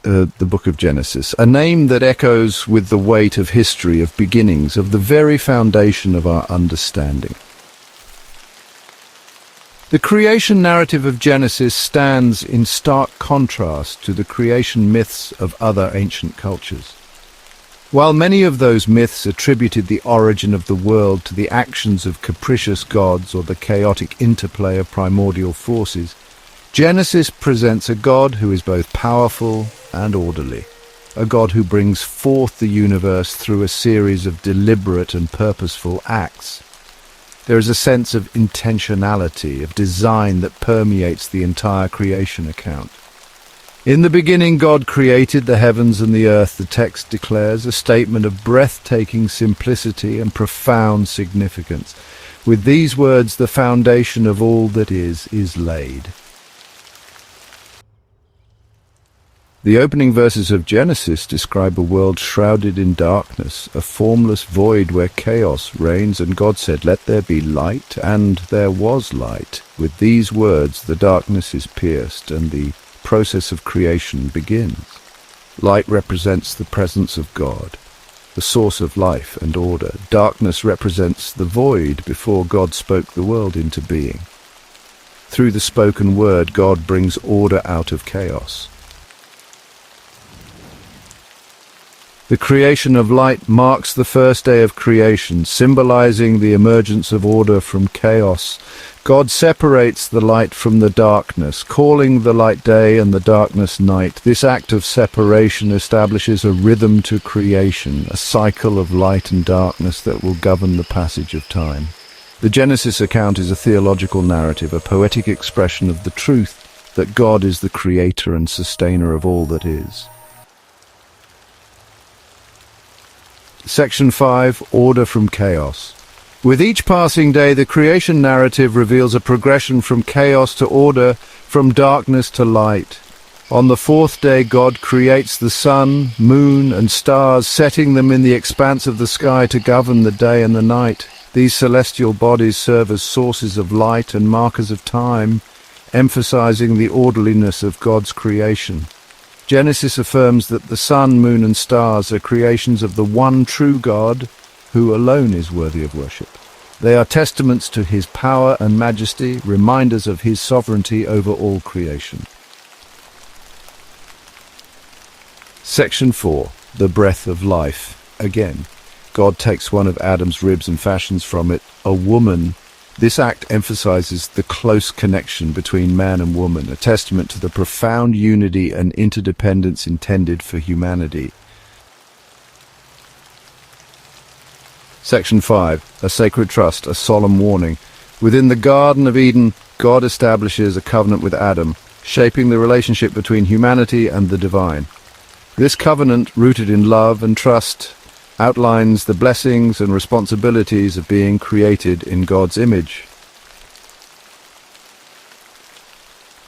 the book of Genesis, a name that echoes with the weight of history, of beginnings, of the very foundation of our understanding. The creation narrative of Genesis stands in stark contrast to the creation myths of other ancient cultures. While many of those myths attributed the origin of the world to the actions of capricious gods or the chaotic interplay of primordial forces, Genesis presents a God who is both powerful and orderly, a God who brings forth the universe through a series of deliberate and purposeful acts. There is a sense of intentionality, of design that permeates the entire creation account. In the beginning God created the heavens and the earth, the text declares, a statement of breathtaking simplicity and profound significance. With these words, the foundation of all that is laid. The opening verses of Genesis describe a world shrouded in darkness, a formless void where chaos reigns, and God said, "Let there be light," and there was light. With these words, the darkness is pierced, and the process of creation begins. Light represents the presence of God, the source of life and order. Darkness represents the void before God spoke the world into being. Through the spoken word, God brings order out of chaos. The creation of light marks the first day of creation, symbolizing the emergence of order from chaos. God separates the light from the darkness, calling the light day and the darkness night. This act of separation establishes a rhythm to creation, a cycle of light and darkness that will govern the passage of time. The Genesis account is a theological narrative, a poetic expression of the truth that God is the creator and sustainer of all that is. Section 5, Order from Chaos. With each passing day, the creation narrative reveals a progression from chaos to order, from darkness to light. On the fourth day, God creates the sun, moon, and stars, setting them in the expanse of the sky to govern the day and the night. These celestial bodies serve as sources of light and markers of time, emphasizing the orderliness of God's creation. Genesis affirms that the sun, moon, and stars are creations of the one true God, who alone is worthy of worship. They are testaments to his power and majesty, reminders of his sovereignty over all creation. Section 4. The breath of life. Again, God takes one of Adam's ribs and fashions from it a woman. This act emphasizes the close connection between man and woman, a testament to the profound unity and interdependence intended for humanity. Section 5. A sacred trust, a solemn warning. Within the Garden of Eden, God establishes a covenant with Adam, shaping the relationship between humanity and the divine. This covenant, rooted in love and trust, outlines the blessings and responsibilities of being created in God's image.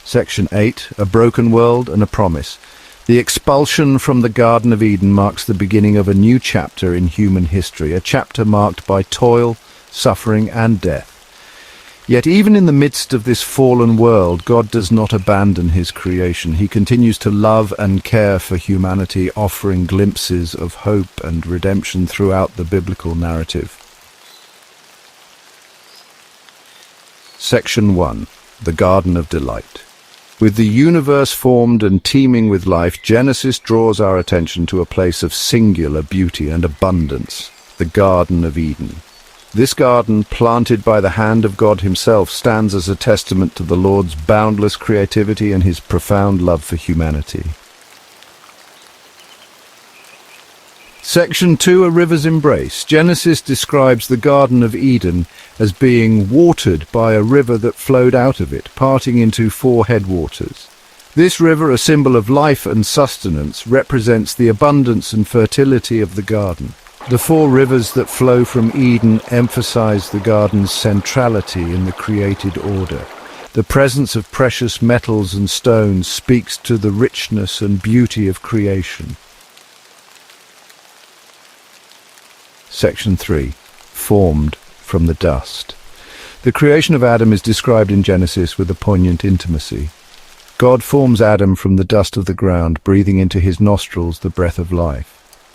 Section 8. A broken world and a promise. The expulsion from the Garden of Eden marks the beginning of a new chapter in human history, a chapter marked by toil, suffering, and death. Yet even in the midst of this fallen world, God does not abandon his creation. He continues to love and care for humanity, offering glimpses of hope and redemption throughout the biblical narrative. Section 1. The Garden of Delight. With the universe formed and teeming with life, Genesis draws our attention to a place of singular beauty and abundance, the Garden of Eden. This garden, planted by the hand of God himself, stands as a testament to the Lord's boundless creativity and his profound love for humanity. Section 2, A River's Embrace. Genesis describes the Garden of Eden as being watered by a river that flowed out of it, parting into 4 headwaters. This river, a symbol of life and sustenance, represents the abundance and fertility of the garden. The 4 rivers that flow from Eden emphasize the garden's centrality in the created order. The presence of precious metals and stones speaks to the richness and beauty of creation. Section 3. Formed from the dust. The creation of Adam is described in Genesis with a poignant intimacy. God forms Adam from the dust of the ground, breathing into his nostrils the breath of life.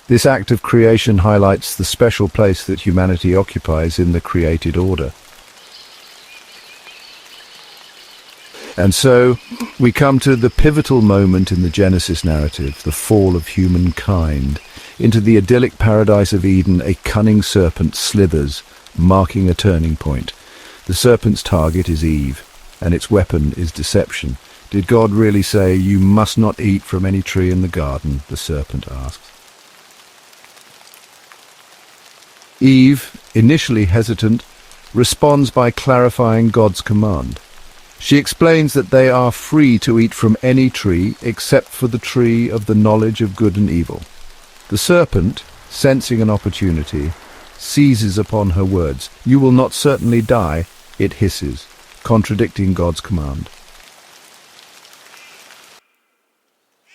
This act of creation highlights the special place that humanity occupies in the created order. And so, we come to the pivotal moment in the Genesis narrative, the fall of humankind. Into the idyllic paradise of Eden, a cunning serpent slithers, marking a turning point. The serpent's target is Eve, and its weapon is deception. Did God really say, "You must not eat from any tree in the garden"? The serpent asks. Eve, initially hesitant, responds by clarifying God's command. She explains that they are free to eat from any tree except for the tree of the knowledge of good and evil. The serpent, sensing an opportunity, seizes upon her words. "You will not certainly die," it hisses, contradicting God's command.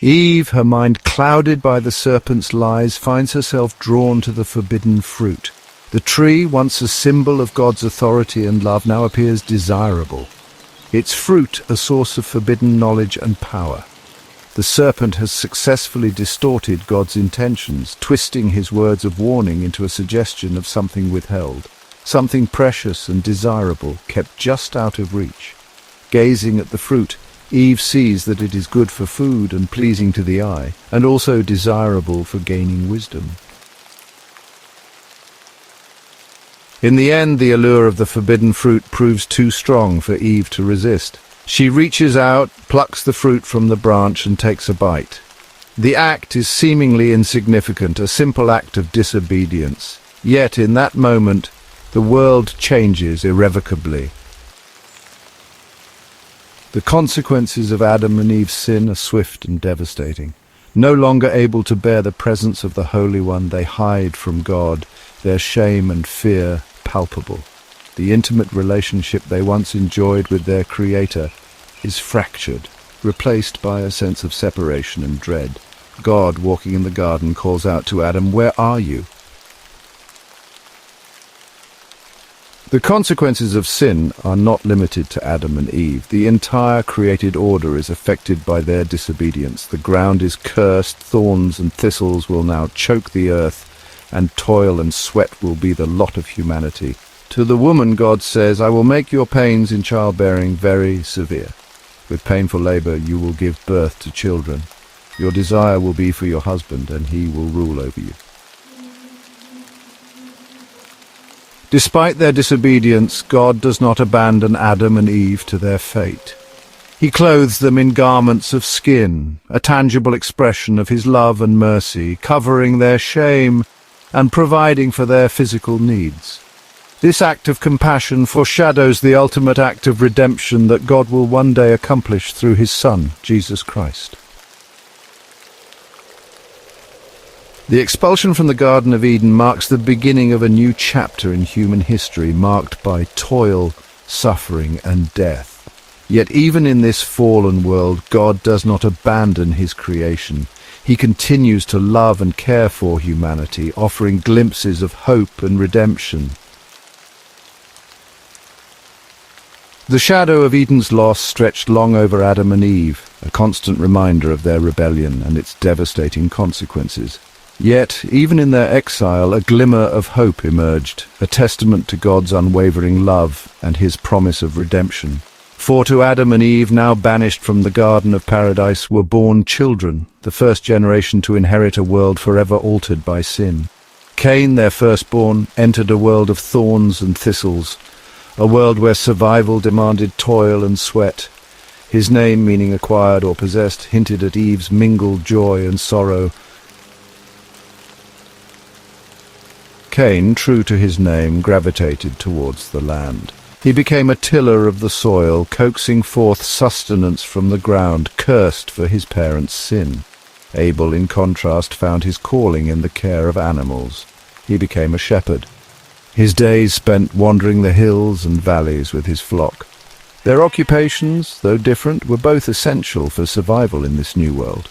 Eve, her mind clouded by the serpent's lies, finds herself drawn to the forbidden fruit. The tree, once a symbol of God's authority and love, now appears desirable. Its fruit a source of forbidden knowledge and power. The serpent has successfully distorted God's intentions, twisting his words of warning into a suggestion of something withheld, something precious and desirable kept just out of reach. Gazing at the fruit, Eve sees that it is good for food and pleasing to the eye, and also desirable for gaining wisdom. In the end, the allure of the forbidden fruit proves too strong for Eve to resist. She reaches out, plucks the fruit from the branch, and takes a bite. The act is seemingly insignificant, a simple act of disobedience. Yet, in that moment, the world changes irrevocably. The consequences of Adam and Eve's sin are swift and devastating. No longer able to bear the presence of the Holy One, they hide from God, their shame and fear palpable. The intimate relationship they once enjoyed with their Creator is fractured, replaced by a sense of separation and dread. God, walking in the garden, calls out to Adam, "Where are you?" The consequences of sin are not limited to Adam and Eve. The entire created order is affected by their disobedience. The ground is cursed, thorns and thistles will now choke the earth, and toil and sweat will be the lot of humanity. To the woman, God says, "I will make your pains in childbearing very severe. With painful labor you will give birth to children. Your desire will be for your husband, and he will rule over you." Despite their disobedience, God does not abandon Adam and Eve to their fate. He clothes them in garments of skin, a tangible expression of his love and mercy, covering their shame and providing for their physical needs. This act of compassion foreshadows the ultimate act of redemption that God will one day accomplish through his Son, Jesus Christ. The expulsion from the Garden of Eden marks the beginning of a new chapter in human history, marked by toil, suffering, and death. Yet even in this fallen world, God does not abandon his creation. He continues to love and care for humanity, offering glimpses of hope and redemption. The shadow of Eden's loss stretched long over Adam and Eve, a constant reminder of their rebellion and its devastating consequences. Yet, even in their exile, a glimmer of hope emerged, a testament to God's unwavering love and his promise of redemption. For to Adam and Eve, now banished from the Garden of Paradise, were born children, the first generation to inherit a world forever altered by sin. Cain, their firstborn, entered a world of thorns and thistles, a world where survival demanded toil and sweat. His name, meaning acquired or possessed, hinted at Eve's mingled joy and sorrow. Cain, true to his name, gravitated towards the land. He became a tiller of the soil, coaxing forth sustenance from the ground, cursed for his parents' sin. Abel, in contrast, found his calling in the care of animals. He became a shepherd. His days spent wandering the hills and valleys with his flock. Their occupations, though different, were both essential for survival in this new world.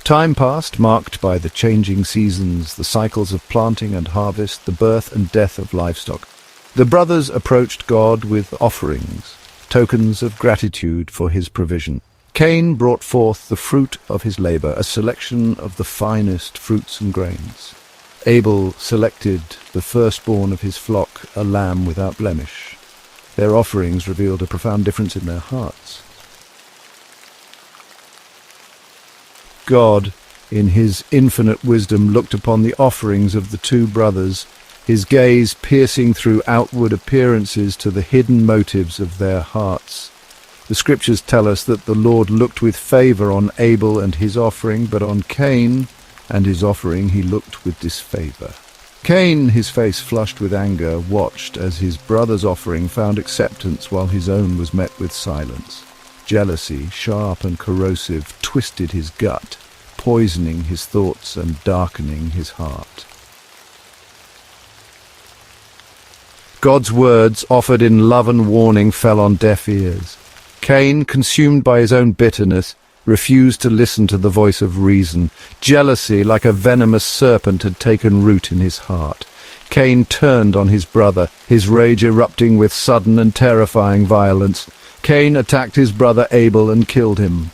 Time passed, marked by the changing seasons, the cycles of planting and harvest, the birth and death of livestock. The brothers approached God with offerings, tokens of gratitude for his provision. Cain brought forth the fruit of his labor, a selection of the finest fruits and grains. Abel selected the firstborn of his flock, a lamb without blemish. Their offerings revealed a profound difference in their hearts. God, in his infinite wisdom, looked upon the offerings of the two brothers, his gaze piercing through outward appearances to the hidden motives of their hearts. The scriptures tell us that the Lord looked with favor on Abel and his offering, but on Cain and his offering he looked with disfavor. Cain, his face flushed with anger, watched as his brother's offering found acceptance while his own was met with silence. Jealousy, sharp and corrosive, twisted his gut, poisoning his thoughts and darkening his heart. God's words, offered in love and warning, fell on deaf ears. Cain, consumed by his own bitterness, refused to listen to the voice of reason. Jealousy, like a venomous serpent, had taken root in his heart. Cain turned on his brother, his rage erupting with sudden and terrifying violence. Cain attacked his brother Abel and killed him.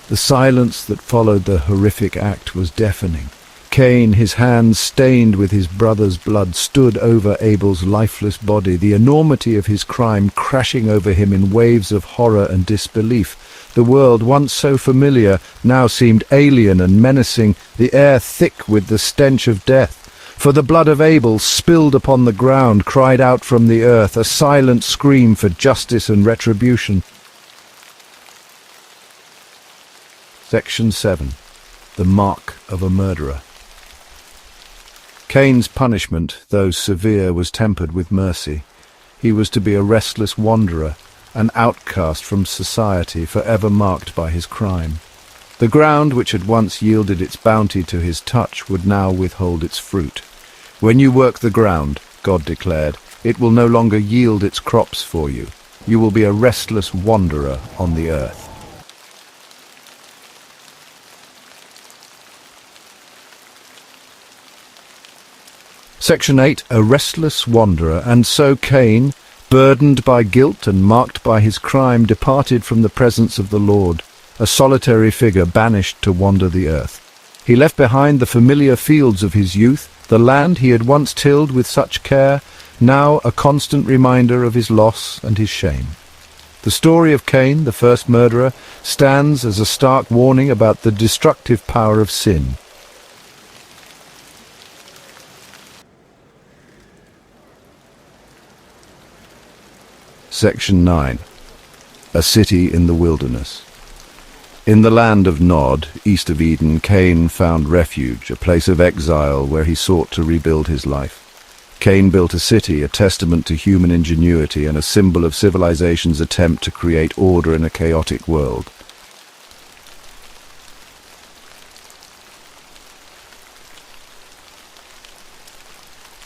The silence that followed the horrific act was deafening. Cain, his hands stained with his brother's blood, stood over Abel's lifeless body, the enormity of his crime crashing over him in waves of horror and disbelief. The world, once so familiar, now seemed alien and menacing, the air thick with the stench of death. For the blood of Abel, spilled upon the ground, cried out from the earth, a silent scream for justice and retribution. Section 7. The Mark of a Murderer. Cain's punishment, though severe, was tempered with mercy. He was to be a restless wanderer, an outcast from society, forever marked by his crime. The ground which had once yielded its bounty to his touch would now withhold its fruit. When you work the ground, God declared, it will no longer yield its crops for you. You will be a restless wanderer on the earth. Section 8. A restless wanderer. And so Cain, burdened by guilt and marked by his crime, departed from the presence of the Lord, a solitary figure banished to wander the earth. He left behind the familiar fields of his youth, the land he had once tilled with such care, now a constant reminder of his loss and his shame. The story of Cain, the first murderer, stands as a stark warning about the destructive power of sin. Section 9. A City in the Wilderness. In the land of Nod, east of Eden, Cain found refuge, a place of exile where he sought to rebuild his life. Cain built a city, a testament to human ingenuity and a symbol of civilization's attempt to create order in a chaotic world.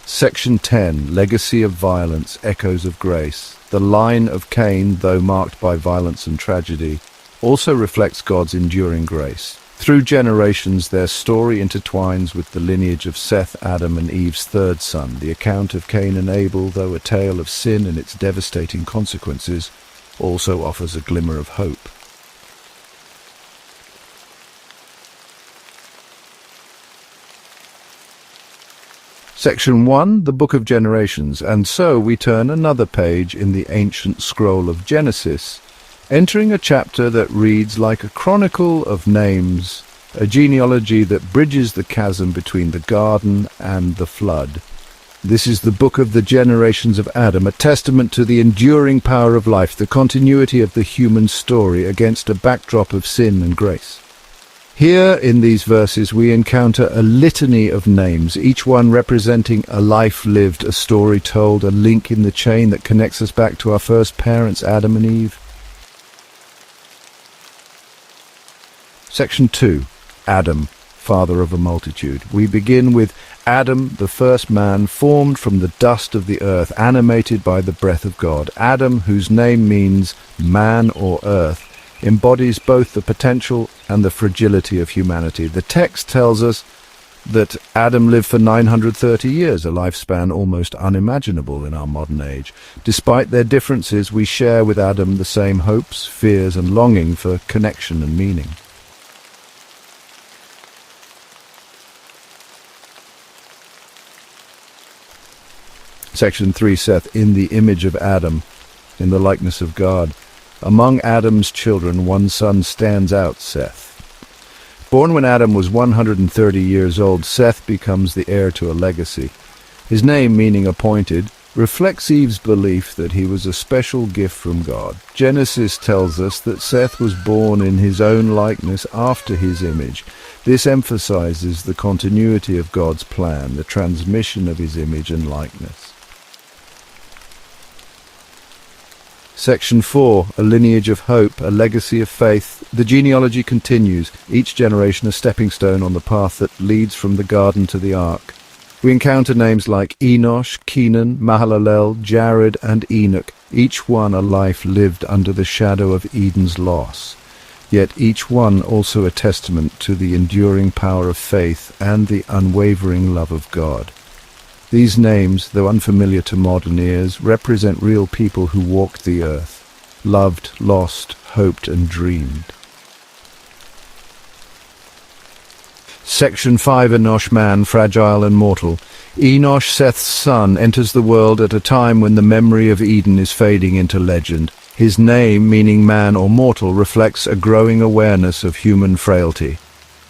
Section 10. Legacy of Violence, Echoes of Grace. The line of Cain, though marked by violence and tragedy, also reflects God's enduring grace. Through generations, their story intertwines with the lineage of Seth, Adam, and Eve's third son. The account of Cain and Abel, though a tale of sin and its devastating consequences, also offers a glimmer of hope. Section 1, the Book of Generations, and so we turn another page in the ancient scroll of Genesis, entering a chapter that reads like a chronicle of names, a genealogy that bridges the chasm between the garden and the flood. This is the book of the generations of Adam, a testament to the enduring power of life, the continuity of the human story against a backdrop of sin and grace. Here in these verses we encounter a litany of names, each one representing a life lived, a story told, a link in the chain that connects us back to our first parents, Adam and Eve. Section 2. Adam, father of a multitude. We begin with Adam, the first man, formed from the dust of the earth, animated by the breath of God. Adam, whose name means man or earth, embodies both the potential and the fragility of humanity. The text tells us that Adam lived for 930 years, a lifespan almost unimaginable in our modern age. Despite their differences, we share with Adam the same hopes, fears, and longing for connection and meaning. Section 3, Seth, in the image of Adam, in the likeness of God. Among Adam's children, one son stands out, Seth. Born when Adam was 130 years old, Seth becomes the heir to a legacy. His name, meaning appointed, reflects Eve's belief that he was a special gift from God. Genesis tells us that Seth was born in his own likeness after his image. This emphasizes the continuity of God's plan, the transmission of his image and likeness. Section 4, a lineage of hope, a legacy of faith. The genealogy continues, each generation a stepping stone on the path that leads from the garden to the ark. We encounter names like Enosh, Kenan, Mahalalel, Jared, and Enoch, each one a life lived under the shadow of Eden's loss. Yet each one also a testament to the enduring power of faith and the unwavering love of God. These names, though unfamiliar to modern ears, represent real people who walked the earth, loved, lost, hoped, and dreamed. Section 5, Enosh, man, fragile and mortal. Enosh, Seth's son, enters the world at a time when the memory of Eden is fading into legend. His name, meaning man or mortal, reflects a growing awareness of human frailty.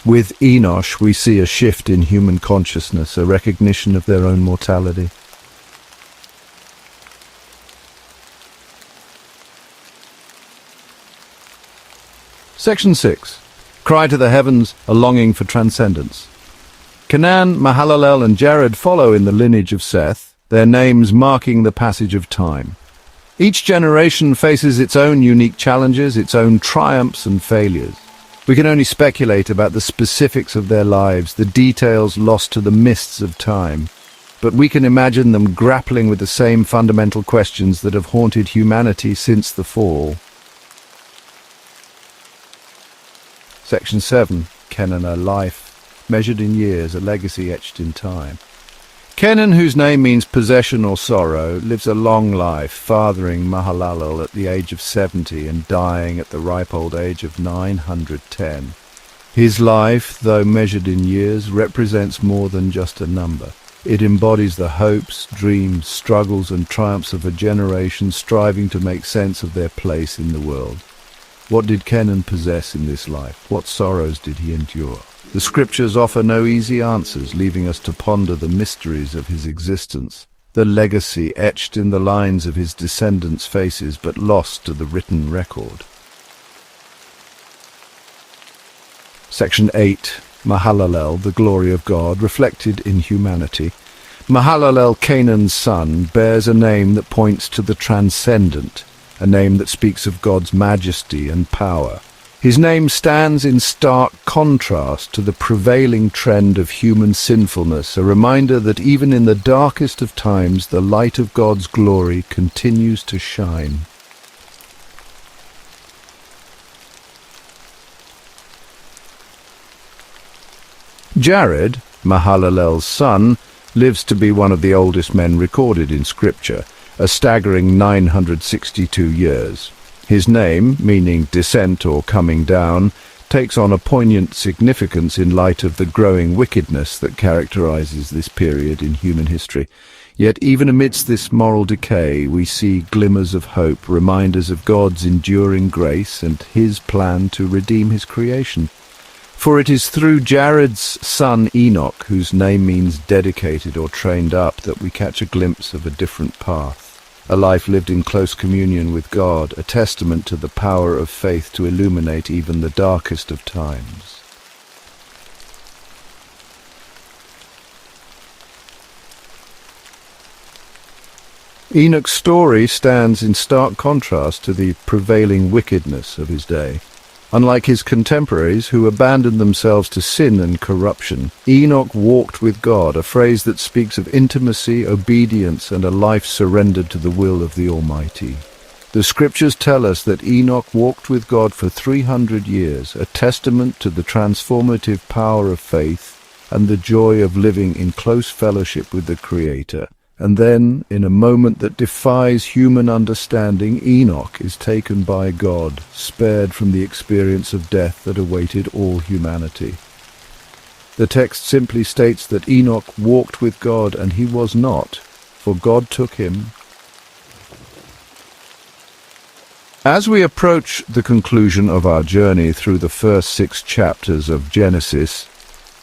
With Enosh, we see a shift in human consciousness, a recognition of their own mortality. Section 6. Cry to the heavens, a longing for transcendence. Canaan, Mahalalel, and Jared follow in the lineage of Seth, their names marking the passage of time. Each generation faces its own unique challenges, its own triumphs and failures. We can only speculate about the specifics of their lives, the details lost to the mists of time. But we can imagine them grappling with the same fundamental questions that have haunted humanity since the fall. Section 7. Kenan, a life, measured in years, a legacy etched in time. Kenan, whose name means possession or sorrow, lives a long life, fathering Mahalalel at the age of 70 and dying at the ripe old age of 910. His life, though measured in years, represents more than just a number. It embodies the hopes, dreams, struggles and triumphs of a generation striving to make sense of their place in the world. What did Kenan possess in this life? What sorrows did he endure? The scriptures offer no easy answers, leaving us to ponder the mysteries of his existence, the legacy etched in the lines of his descendants' faces but lost to the written record. Section 8. Mahalalel, the glory of God, reflected in humanity. Mahalalel, Canan's son, bears a name that points to the transcendent, a name that speaks of God's majesty and power. His name stands in stark contrast to the prevailing trend of human sinfulness, a reminder that even in the darkest of times, the light of God's glory continues to shine. Jared, Mahalalel's son, lives to be one of the oldest men recorded in Scripture, a staggering 962 years. His name, meaning descent or coming down, takes on a poignant significance in light of the growing wickedness that characterizes this period in human history. Yet even amidst this moral decay, we see glimmers of hope, reminders of God's enduring grace and his plan to redeem his creation. For it is through Jared's son Enoch, whose name means dedicated or trained up, that we catch a glimpse of a different path. A life lived in close communion with God, a testament to the power of faith to illuminate even the darkest of times. Enoch's story stands in stark contrast to the prevailing wickedness of his day. Unlike his contemporaries, who abandoned themselves to sin and corruption, Enoch walked with God, a phrase that speaks of intimacy, obedience, and a life surrendered to the will of the Almighty. The scriptures tell us that Enoch walked with God for 300 years, a testament to the transformative power of faith and the joy of living in close fellowship with the Creator. And then, in a moment that defies human understanding, Enoch is taken by God, spared from the experience of death that awaited all humanity. The text simply states that Enoch walked with God, and he was not, for God took him. As we approach the conclusion of our journey through the first 6 chapters of Genesis,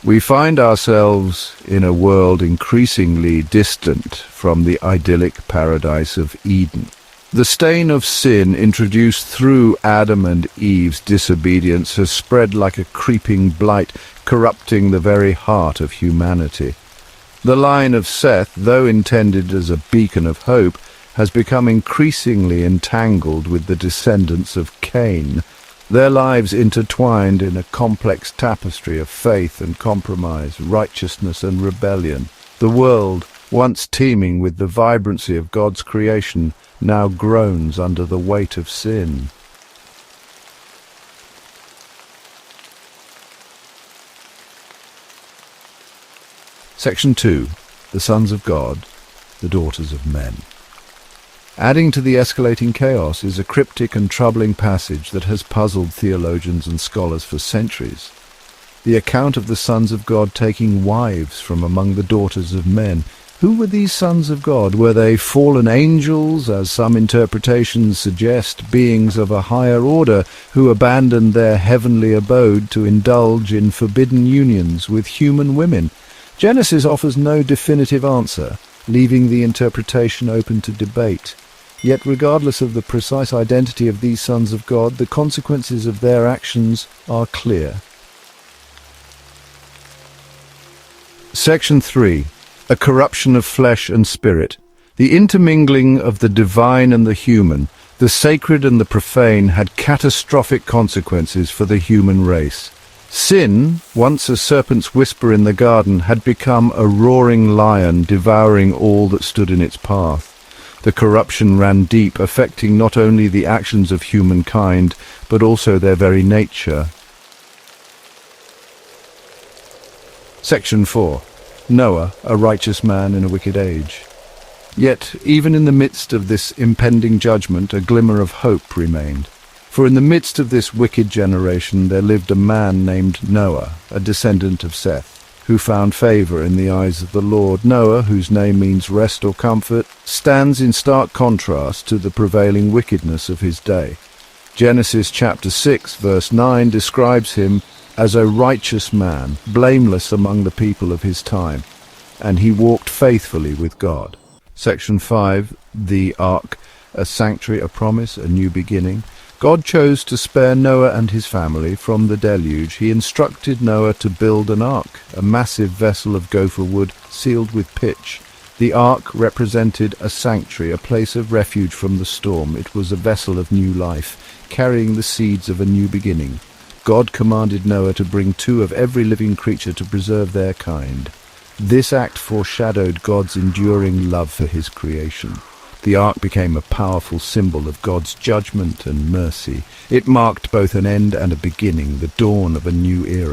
we find ourselves in a world increasingly distant from the idyllic paradise of Eden. The stain of sin introduced through Adam and Eve's disobedience has spread like a creeping blight, corrupting the very heart of humanity. The line of Seth, though intended as a beacon of hope, has become increasingly entangled with the descendants of Cain, their lives intertwined in a complex tapestry of faith and compromise, righteousness and rebellion. The world, once teeming with the vibrancy of God's creation, now groans under the weight of sin. Section 2. The sons of God, the daughters of men. Adding to the escalating chaos is a cryptic and troubling passage that has puzzled theologians and scholars for centuries. The account of the sons of God taking wives from among the daughters of men. Who were these sons of God? Were they fallen angels, as some interpretations suggest, beings of a higher order who abandoned their heavenly abode to indulge in forbidden unions with human women? Genesis offers no definitive answer, leaving the interpretation open to debate. Yet regardless of the precise identity of these sons of God, the consequences of their actions are clear. Section 3. A corruption of flesh and spirit. The intermingling of the divine and the human, the sacred and the profane, had catastrophic consequences for the human race. Sin, once a serpent's whisper in the garden, had become a roaring lion devouring all that stood in its path. The corruption ran deep, affecting not only the actions of humankind, but also their very nature. Section 4. Noah, a righteous man in a wicked age. Yet, even in the midst of this impending judgment, a glimmer of hope remained. For in the midst of this wicked generation there lived a man named Noah, a descendant of Seth, who found favor in the eyes of the Lord. Noah, whose name means rest or comfort, stands in stark contrast to the prevailing wickedness of his day. Genesis chapter 6, verse 9 describes him as a righteous man, blameless among the people of his time, and he walked faithfully with God. Section 5, the Ark, a sanctuary, a promise, a new beginning. God chose to spare Noah and his family from the deluge. He instructed Noah to build an ark, a massive vessel of gopher wood sealed with pitch. The ark represented a sanctuary, a place of refuge from the storm. It was a vessel of new life, carrying the seeds of a new beginning. God commanded Noah to bring 2 of every living creature to preserve their kind. This act foreshadowed God's enduring love for his creation. The ark became a powerful symbol of God's judgment and mercy. It marked both an end and a beginning, the dawn of a new era.